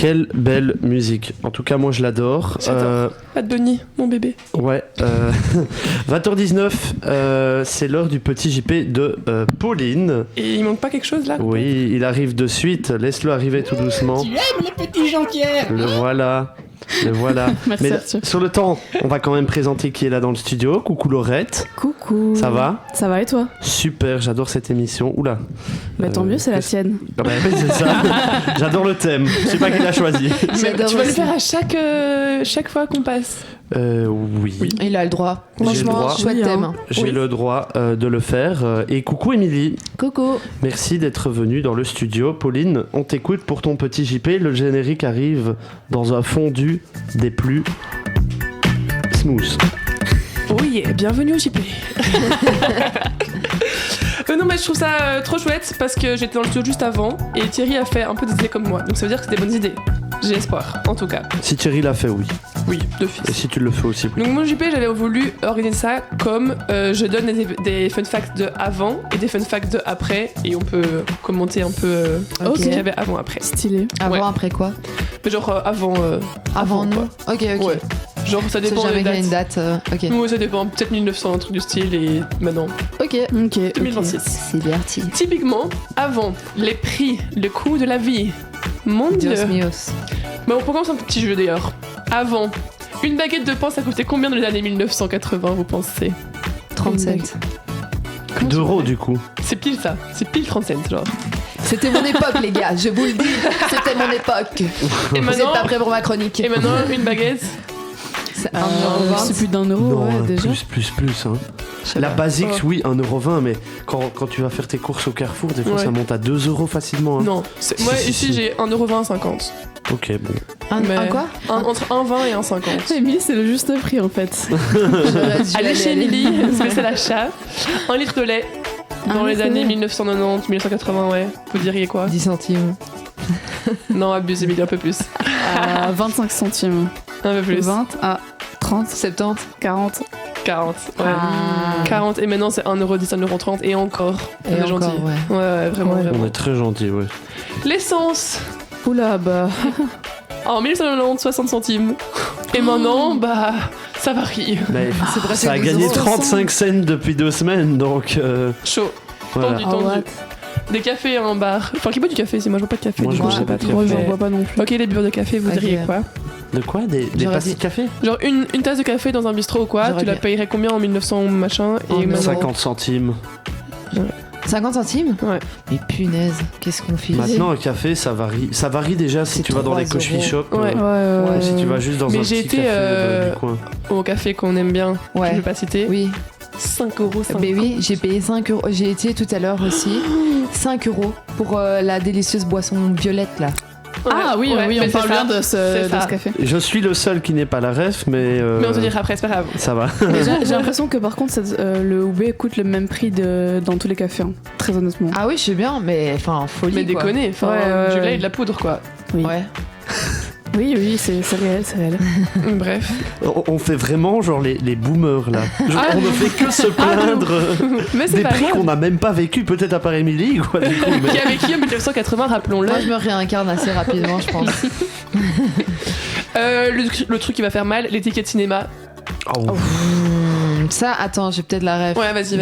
Quelle belle musique. En tout cas, moi, je l'adore. Bad Bunny, mon bébé. Ouais. 20h19, c'est l'heure du petit JP de Pauline. Et il manque pas quelque chose là? Oui, il arrive de suite. Laisse-le arriver tout doucement. Tu aimes les petits Jean-Pierre? Le voilà. Merci Mais Arthur. sur le temps, on va quand même présenter qui est là dans le studio. Coucou Laurette. Coucou. Ça va? Ça va et toi? Super, j'adore cette émission. Oula. Bah tant mieux, c'est la tienne. Ah bah oui, c'est ça. J'adore le thème. Je sais pas qui l'a choisi. Mais tu vas le aussi. faire à chaque fois qu'on passe. Oui. Il a le droit. J'ai le Franchement, droit. chouette Oui, thème. hein. J'ai le droit de le faire. Et coucou Émilie. Coucou. Merci d'être venue dans le studio. Pauline, on t'écoute pour ton petit JP. Le générique arrive dans un fondu des plus smooth. Oui, bienvenue au JP. Non, mais je trouve ça trop chouette parce que j'étais dans le studio juste avant et Thierry a fait un peu des idées comme moi. Donc ça veut dire que c'est des bonnes idées. J'ai espoir, en tout cas. Si Thierry l'a fait, oui. Oui, d'office. Et si tu le fais aussi, oui. Donc mon JP, j'avais voulu organiser ça comme je donne des fun facts de avant et des fun facts de après et on peut commenter un peu Ok. ce qu'il y avait avant après. Stylé. Avant, Ouais. après quoi? Mais genre Avant nous? quoi. Ok. Ouais. Genre ça C'est dépend jamais des qu'il y a dates. une date. Ok. Ouais, ça dépend, peut-être 1900, un truc du style et maintenant Ok. Ok. 2026. C'est parti. Typiquement, avant, les prix, le coût de la vie. Mon dieu. Dios mios. Bah, on commence un petit jeu d'ailleurs. Avant, une baguette de pain, ça coûtait combien dans les années 1980, vous pensez? 37. D'euros, du coup. C'est pile ça, c'est pile 30 cents, genre. C'était mon époque, les gars. Je vous le dis. C'était mon époque. Et Vous êtes maintenant, pas prêts pour ma chronique. et maintenant une baguette. C'est C'est plus d'1 euro, Non, ouais, déjà. plus. Hein. La basique, Oh. oui, 1,20€, mais quand tu vas faire tes courses au Carrefour, des fois Ouais. ça monte à 2€ facilement. Hein. Non, moi Si, ici si. j'ai 1,20€50€. Ok, bon. Un quoi? Entre 1,20 et 1,50. Émilie, c'est le juste prix en fait. Allez chez Emily, parce que c'est l'achat. 1 litre de lait. Dans Un les litre de années lait. 1990, 1980, ouais. Vous diriez quoi? 10 centimes. Non, abuse, Emily, un peu plus. À 25 centimes. Un peu plus. 20 à 30, 70. 40. 40, ouais. Ah. 40, et maintenant c'est 1,10€, 1,30€ et encore. Et On est encore, gentil. ouais. Ouais, vraiment, Ouais. vraiment. On est très gentils, ouais. L'essence, Oula, bah. en 1990, 60 centimes. Et maintenant, bah, ça varie. Mais C'est presque ça a 12 gagné euros. 35 cents depuis 2 semaines, donc Chaud, voilà. tendu, Oh, tendu. what? Des cafés en bar. Enfin, qui boit du café? Si moi je bois pas de café, Moi, du je coup bois je sais pas pas de trop. Moi, j'en mais- bois pas non plus. Ok, les buveurs de café, vous Ok. diriez quoi? De quoi? Des J'aurais pastilles dit- de café? Genre une tasse de café dans un bistrot ou quoi, J'aurais tu la dit- payerais combien en 1900 machin Oh, et non. maintenant 50 centimes. 50 centimes? Ouais. Mais punaise, qu'est-ce qu'on fait? Maintenant, un café, ça varie. Ça varie déjà si C'est tu vas dans les 3 coffee euros. shops. Ouais. Ouais, Si tu vas juste dans Mais un j'ai petit été, café du coin. Au café qu'on aime bien, Ouais. je vais pas citer. Oui. 5,50€. Mais oui, j'ai payé 5 euros. J'ai été tout à l'heure aussi. 5 euros pour la délicieuse boisson violette là. Ah oui, Ouais, oui, mais on c'est parle ça. bien de C'est ce ça. café. Je suis le seul qui n'est pas la ref, mais. Mais on te dira après, c'est pas grave. Ça va. J'ai l'impression que par contre, le UB coûte le même prix dans tous les cafés, hein, très honnêtement. Ah oui, je sais bien, mais enfin, folie. Mais quoi. déconner, enfin, Ouais, du ouais. lait et de la poudre quoi. Oui, Ouais. oui, c'est réel, c'est réel. Bref. On fait vraiment genre les boomers là. Genre, Ah. on ne fait que se plaindre Mais c'est des pas prix grave. qu'on n'a même pas vécu, peut-être à part Émilie, quoi, du coup. Qui Mais... a vécu en 1980, rappelons-le. Moi, je me réincarne assez rapidement, je pense. Le truc qui va faire mal, l'étiquette cinéma. Oh. Ça, attends, j'ai peut-être la ref. Ouais, vas-y.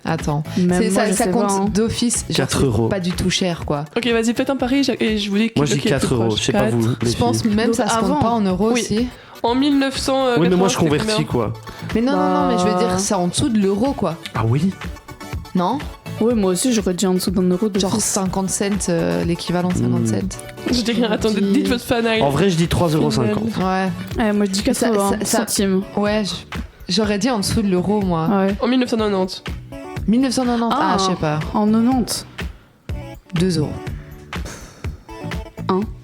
Attends. Même C'est- moi, ça je sais compte pas, hein. d'office. genre, 4 c'est euros. Pas du tout cher, quoi. Ok, vas-y, faites un pari et je vous dis Moi je dis lequel est 4 plus euros, proche. je sais pas 4. vous. les Je pense filles. même Donc ça se avant. compte pas en euros Oui. aussi. En 1900. Oui, mais moi je c'était convertis combien quoi. Mais non, mais je veux Bah. dire, c'est en dessous de l'euro, quoi. Ah oui? Non? Ouais, moi aussi, j'aurais dit en dessous d'1 euro de Genre plus. 50 cents, l'équivalent 50 cents. Je dis rien, attendez, dites votre fan. En vrai, je dis 3,50 €. Ouais. Moi, je dis Ça- 80 ça- centimes. Ouais, j'aurais dit en dessous de l'euro, moi. Ouais. En 1990. 1990, Ah. je sais pas. En 90. 2 euros.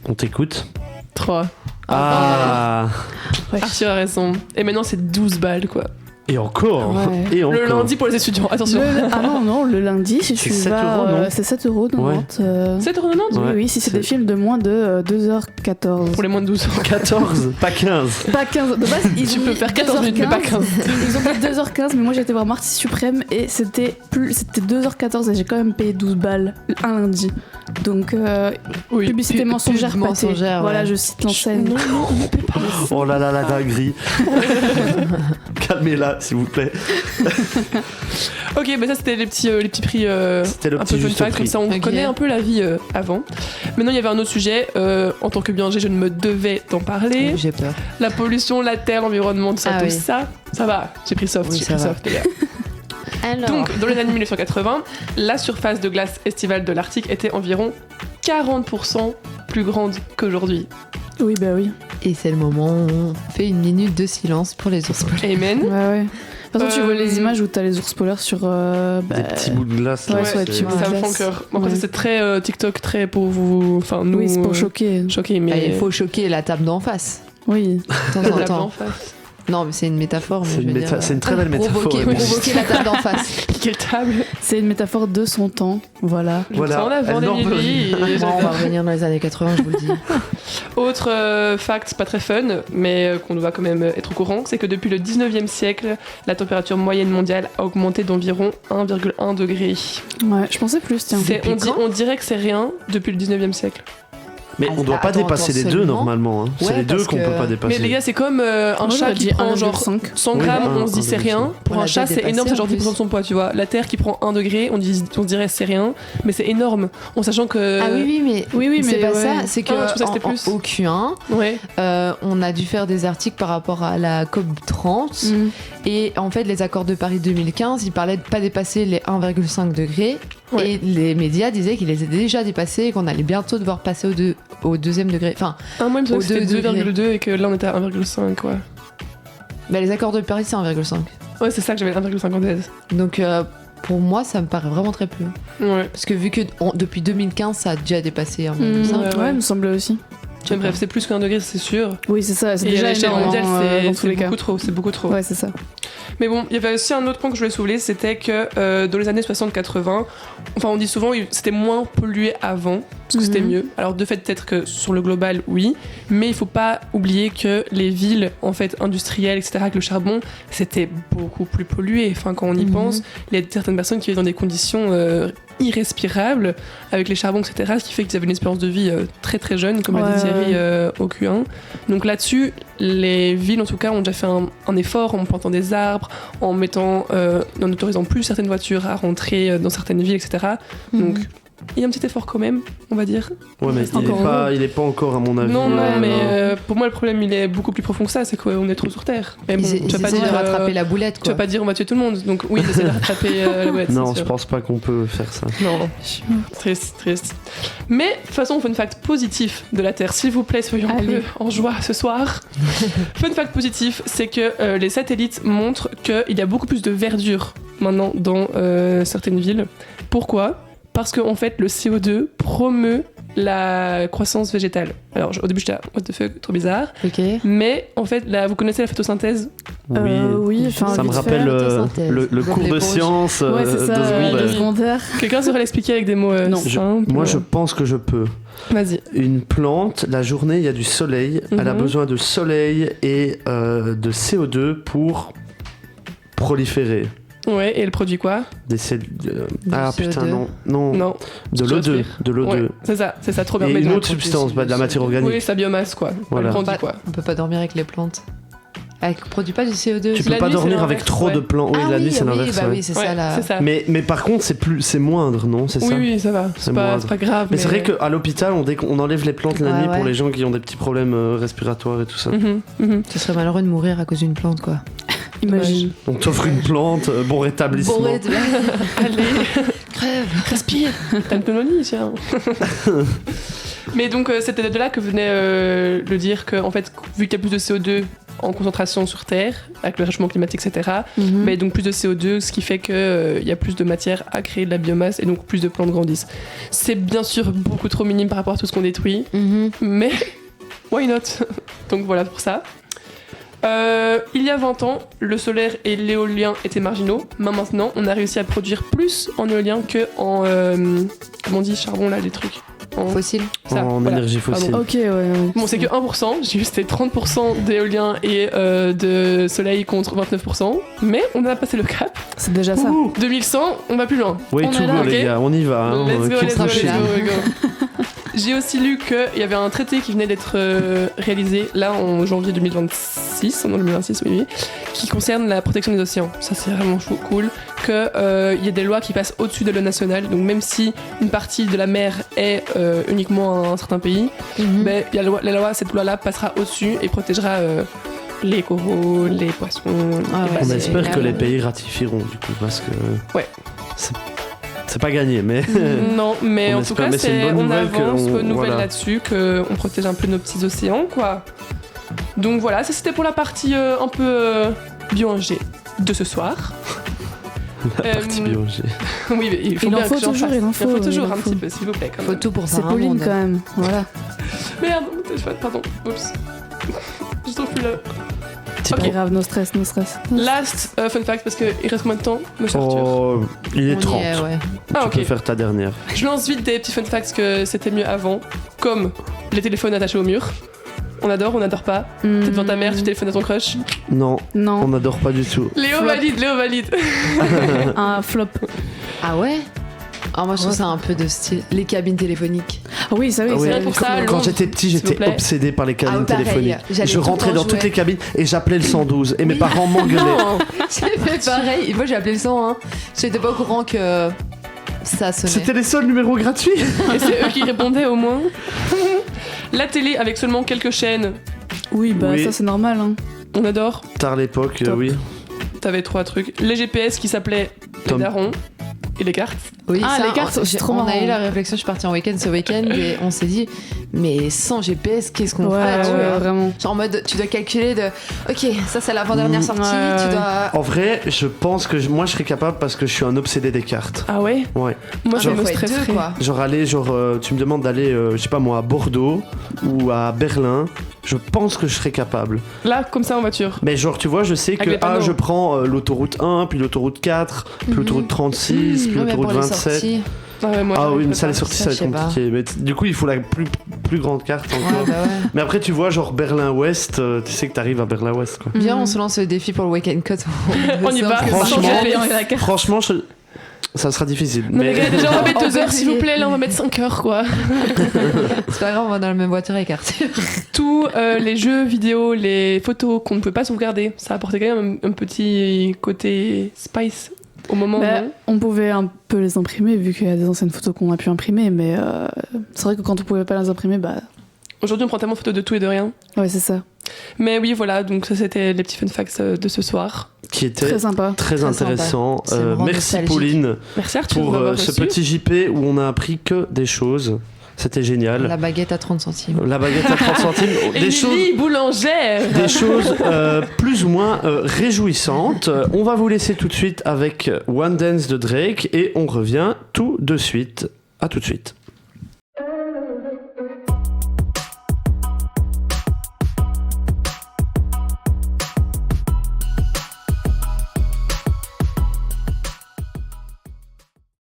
On t'écoute? 3. Ah. Arthur a raison. Et maintenant c'est 12 balles quoi. Et encore. Ouais. Et encore. Le lundi pour les étudiants, attention. Ah non, le lundi, si C'est tu 7 vas, euros, non c'est 7 euros. Ouais. 7,90€. Ouais. Oui, si c'est C'est- des films de moins de 2h14. Pour les moins de 12 ans. 14, pas 15. Pas 15. De base, ils Tu ont peux mis faire 14 minutes, mais pas 15. Ils ont mis 2h15, mais moi j'ai été voir Marty Suprême et c'était 2h14 et j'ai quand même payé 12 balles un lundi. Donc, Oui. publicité Pub mensongère, pâtée. mensongère, Voilà, ouais. je cite l'enseigne. Non, non, on ne peut pas. Oh là là, la dinguerie. Calmez-la, s'il vous plaît. Ok, bah ça c'était les petits prix C'était le un petit peu fun juste fact, prix. comme ça on Ok. connaît un peu la vie avant. Maintenant il y avait un autre sujet, en tant que biologie je ne me devais d'en parler. J'ai peur. La pollution, la terre, l'environnement, tout ça, Ah tout oui. ça. Ça va, j'ai pris soft, Oui, j'ai ça pris va. soft les gars. Alors. Donc dans les années 1980, la surface de glace estivale de l'Arctique était environ 40% plus grande qu'aujourd'hui. Oui, bah oui. Et c'est le moment où on fait une minute de silence pour les ours polaires. Amen. Ouais, ouais. De toute façon, tu vois les images où t'as les ours polaires sur. Des petits bouts de glace. là, ouais, c'est- sur les petits bouts de Ça me glace. fend le cœur. Bon, après, Ouais. c'est très TikTok, très pour vous. Enfin, nous. Oui, c'est pour choquer. Choquer, Bah, mais. il faut choquer la table d'en face. Oui. De temps en La temps. en face. Non, mais c'est une métaphore. C'est mais je une veux méta- dire, c'est une très belle métaphore, Provoquer, ouais. provoquer la table d'en face. Quelle table. C'est une métaphore de son temps. Voilà. Voilà, En avant, elle n'en les peut Lily, rien. et Bon, on va j'adore. revenir dans les années 80, je vous le dis. Autre fact pas très fun, mais qu'on doit quand même être au courant, c'est que depuis le 19e siècle, la température moyenne mondiale a augmenté d'environ 1,1 degré. Ouais, je pensais plus, tiens. On dirait que c'est rien depuis le 19e siècle. Mais on doit pas Attends, dépasser les deux seulement normalement. Hein. C'est Ouais, les deux parce qu'on que- peut pas dépasser. Mais les gars, c'est comme un Moi, chat j'aurais qui dit prend genre 1,5. 100 Oui, grammes, un- on se dit c'est 1,5. rien. Pour On un l'a chat, déjà c'est énorme, dépassé, c'est genre en plus. 10% de son poids, tu vois. La terre qui prend 1 degré, on dirait c'est rien, mais c'est énorme. En sachant que. Ah oui, mais, Oui, c'est mais pas ouais. ça. C'est que Ah, je pensais que c'était plus. au Q1, Ouais. on a dû faire des articles par rapport à la COP 30. Mm. Et en fait, les accords de Paris 2015, ils parlaient de pas dépasser les 1,5 degrés. Ouais. Et les médias disaient qu'ils les étaient déjà dépassés et qu'on allait bientôt devoir passer au deuxième degré. Enfin, Moi, il me semble Au que c'était 2 2,2 et que là, on était à 1,5, quoi. bah, les accords de Paris, c'est 1,5. Ouais, c'est ça que j'avais 1,5 en tête. Donc, pour moi, ça me paraît vraiment très peu. Ouais. Parce que vu que depuis 2015, ça a déjà dépassé 1,5. Ouais, Ouais, ouais. il me semblait aussi. Mais bref, c'est plus qu'un degré, c'est sûr. Oui, c'est ça. C'est Et à déjà l'échelle énorme mondiale, dans tous c'est les cas. beaucoup trop. C'est beaucoup trop. Ouais, c'est ça. Mais bon, il y avait aussi un autre point que je voulais soulever, c'était que dans les années 60-80, enfin on dit souvent c'était moins pollué avant, parce que c'était Mhm. mieux. Alors de fait peut-être que sur le global, oui, mais il faut pas oublier que les villes en fait industrielles, etc., avec le charbon, c'était beaucoup plus pollué. Enfin quand on y Mhm. pense, il y a certaines personnes qui vivent dans des conditions irrespirables avec les charbons, etc., ce qui fait qu'ils avaient une espérance de vie très très jeune, comme l'a dit Ouais, Thierry au Q1. Donc là-dessus, les villes en tout cas ont déjà fait un effort en plantant des arbres, en autorisant plus certaines voitures à rentrer dans certaines villes, etc. Donc il y a un petit effort quand même, on va dire. Ouais, mais Encore il est pas encore à mon avis. Non, ouais, mais non. pour moi le problème il est beaucoup plus profond que ça, c'est qu'on est trop sur Terre. Mais bon, Ils tu vas pas essaient dire de rattraper la boulette, tu quoi. vas pas dire on va tuer tout le monde. Donc oui, ils essaient de rattraper la boîte. Non, c'est je sûr. pense pas qu'on peut faire ça. Non, triste, triste. Mais de toute façon, fun fact positif de la Terre, s'il vous plaît, soyons un Allez. peu en joie ce soir. Fun fact positif, c'est que les satellites montrent qu'il y a beaucoup plus de verdure maintenant dans certaines villes. Pourquoi ? Parce qu'en fait, le CO2 promeut la croissance végétale. Alors au début, j'étais là, what the fuck, trop bizarre. Ok. Mais en fait, là, vous connaissez la photosynthèse ? Oui, enfin, ça me vite rappelle fait. photosynthèse. le Comme cours de l'éponge. science Ouais, c'est de ça, secondaire. de secondaire. Quelqu'un saurait l'expliquer avec des mots Non. simples Moi, je pense que je peux. Vas-y. Une plante, la journée, il y a du soleil. Elle a Mhm. besoin de soleil et de CO2 pour proliférer. Ouais, et elle produit quoi ? Des cellules. Ah CO2. putain, non. Non. De Tu l'O2. respires. De l'O2. Ouais, c'est ça, trop bien. Et Mais une non, autre substance, bah, de la matière organique. Oui, sa biomasse, quoi. Voilà. Elle grandit, quoi. On peut pas dormir avec les plantes. Elle produit pas du CO2. Tu La peux pas nuit, dormir c'est avec l'inverse, trop de ouais. plantes. Oui, Ah la nuit, oui, c'est oui, l'inverse. bah ouais. oui, c'est Ouais, ça là. c'est ça. Mais par contre, c'est moindre, non? C'est Oui, ça? oui, ça va. C'est C'est moindre. pas grave. Mais c'est vrai qu'à l'hôpital, on enlève les plantes la Ouais, nuit pour ouais. les gens qui ont des petits problèmes respiratoires et tout ça. Ce serait malheureux de mourir à cause d'une plante, quoi. Imagine. Donc t'offres une plante, bon rétablissement. Bon, Allez, crève. respire. T'as une pneumonie, tiens. Mais donc, c'était de là que venait le dire que, en fait, vu qu'il y a plus de CO2 en concentration sur Terre, avec le réchauffement climatique, etc., Mhm. mais donc plus de CO2, ce qui fait qu'il y a plus de matière à créer de la biomasse et donc plus de plantes grandissent. C'est bien sûr beaucoup trop minime par rapport à tout ce qu'on détruit, mais why not? Donc voilà pour ça. Il y a 20 ans, le solaire et l'éolien étaient marginaux, mais maintenant on a réussi à produire plus en éolien que en comment on dit, charbon là, les trucs. Fossile. ça, en voilà. énergie fossile. Ok, ouais. Bon, c'est que 1%, j'ai vu c'était 30% d'éolien et de soleil contre 29%, mais on a passé le cap. C'est déjà ça. Ouh. 2100, on va plus loin. Oui, On tout est là, bon, ok. les gars, on y va. Hein, Let's go, keep let's go, let's pushing. go. J'ai aussi lu qu'il y avait un traité qui venait d'être réalisé là en janvier 2026, en 2026, oui, qui concerne la protection des océans. Ça, c'est vraiment cool. Qu'il y a des lois qui passent au-dessus de l'eau nationale. Donc, même si une partie de la mer est uniquement un certain pays, ben, il y a la loi, cette loi-là passera au-dessus et protégera les coraux, les poissons. Ah les ouais, On baleines. espère que les pays ratifieront, du coup, parce que. Ouais. C'est pas gagné, mais. Non, mais On en tout espère, cas, mais c'est une bonne on nouvelle avance, qu'on- bonne nouvelle voilà. là-dessus, qu'on protège un peu nos petits océans, quoi. Donc voilà, ça c'était pour la partie un peu bio-ingé de ce soir. La partie biologie. Oui, mais il faut Il en bien faut que j'en toujours, fasse. il en faut, toujours il en un faut. petit peu, s'il vous plaît. Quand Faut même. tout pour C'est faire un Pauline monde. quand même. Voilà. Merde, mon téléphone, pardon. Oups. Je trouve plus là. C'est Ok. pas grave, no stress, no stress. Last fun fact, parce qu'il reste combien de temps, monsieur Arthur Oh, il est On y 30. est, ouais. Ah, Tu ok. peux faire ta dernière. Je lance vite des petits fun facts que c'était mieux avant, comme les téléphones attachés au mur. On adore, on n'adore pas. T'es devant ta mère, tu téléphones à ton crush. Non, on Non, n'adore pas du tout. Léo Flop. valide, Léo valide. un flop. Ah ouais. Ah, moi je trouve ça un peu de style. Les cabines téléphoniques. Ah oui, ça oui, Ah oui. c'est Rien pour ça, Quand Londres, j'étais petit, s'il vous j'étais plaît. obsédé par les cabines Ah, pareil. téléphoniques. J'allais Je tout le rentrais temps dans toutes jouer. les cabines et j'appelais le 112. Et mes parents m'engueulaient. Non. J'ai fait pareil. Et moi j'ai appelé le 101. J'étais pas au courant que ça sonnait. C'était les seuls numéros gratuits. Et c'est eux qui répondaient au moins. La télé avec seulement quelques chaînes, Oui, bah Oui. ça c'est normal. Hein. on adore. Tard l'époque, Top. oui. T'avais 3 trucs. Les GPS qui s'appelaient les Tom. darons et les cartes. Oui, Ah, ça, les cartes, c'est trop on a marrant. eu la réflexion, je suis partie en week-end ce week-end et on s'est dit, mais sans GPS, qu'est-ce qu'on Ouais, ferait tu vois vraiment. Genre en mode, tu dois calculer de, ok, ça c'est l'avant-dernière sortie, Ouais, tu ouais. dois... En vrai, je pense que moi je serais capable parce que je suis un obsédé des cartes. Ah ouais. Ouais. Moi, Ah, ça mais me faut être deux, stresserait. quoi. Tu me demandes d'aller, je sais pas moi, à Bordeaux ou à Berlin. Je pense que je serais capable. Là, comme ça en voiture. Mais genre, tu vois, je sais Avec que les panneaux. je prends l'autoroute 1, puis l'autoroute 4, puis l'autoroute 36, puis Ouais, mais l'autoroute pour les 27. sorties. Ah ouais, moi, Ah oui, j'arriverais mais ça, les pas. sorties, Ça, ça va je sais être pas. compliqué. Mais du coup, il faut la plus grande carte encore. Ouais, bah ouais. Mais après, tu vois, genre Berlin-Ouest, tu sais que t'arrives à Berlin-Ouest, quoi. Viens, on se lance le défi pour le week-end cut. On y va. Franchement, Sans GPS. Franchement, ça sera difficile. Non mais les gars, déjà on va mettre On 2 peut heures s'il vous essayer. plaît, là on va mettre 5 heures quoi. C'est pas grave, on va dans la même voiture avec Arthur. Tous les jeux vidéo, les photos qu'on ne peut pas sauvegarder, ça apportait quand même un petit côté spice au moment Bah, non on pouvait un peu les imprimer vu qu'il y a des anciennes photos qu'on a pu imprimer, mais c'est vrai que quand on pouvait pas les imprimer, bah Aujourd'hui on prend tellement photos de tout et de rien. ouais, c'est ça. Mais oui voilà, donc ça c'était les petits fun facts de ce soir. Qui était Très sympa. très Très intéressant. sympa. Ça me rend Merci nostalgique. Pauline Merci Arthur pour d'avoir ce reçu. petit JP où on a appris que des choses. C'était génial. La baguette à 30 centimes. La baguette à 30 centimes. Émilie boulangère. Des choses plus ou moins réjouissantes. On va vous laisser tout de suite avec One Dance de Drake et on revient tout de suite. À tout de suite.